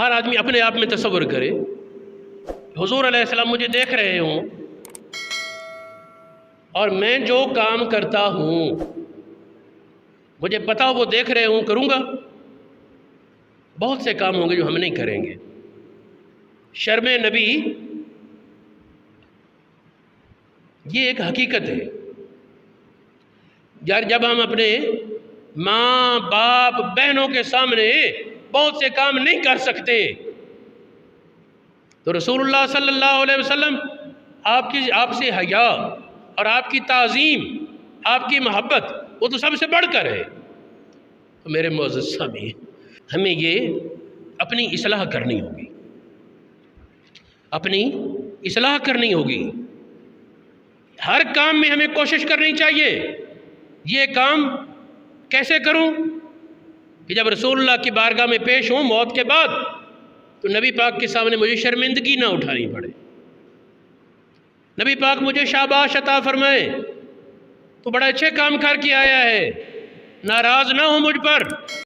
ہر آدمی اپنے آپ میں تصور کرے، حضور علیہ السلام مجھے دیکھ رہے ہوں اور میں جو کام کرتا ہوں مجھے پتا ہو وہ دیکھ رہے ہوں، کروں گا؟ بہت سے کام ہوں گے جو ہم نہیں کریں گے۔ شرم نبی یہ ایک حقیقت ہے۔ یار جب ہم اپنے ماں باپ بہنوں کے سامنے بہت سے کام نہیں کر سکتے تو رسول اللہ صلی اللہ علیہ وسلم آپ سے حیا اور آپ کی تعظیم، آپ کی محبت وہ تو سب سے بڑھ کر ہے۔ تو میرے معزز سامعین، ہمیں یہ اپنی اصلاح کرنی ہوگی، اپنی اصلاح کرنی ہوگی۔ ہر کام میں ہمیں کوشش کرنی چاہیے۔ یہ کام کیسے کروں کہ جب رسول اللہ کی بارگاہ میں پیش ہوں موت کے بعد تو نبی پاک کے سامنے مجھے شرمندگی نہ اٹھانی پڑے، نبی پاک مجھے شاباش عطا فرمائے تو بڑا اچھے کام کر کے آیا ہے، ناراض نہ ہو مجھ پر۔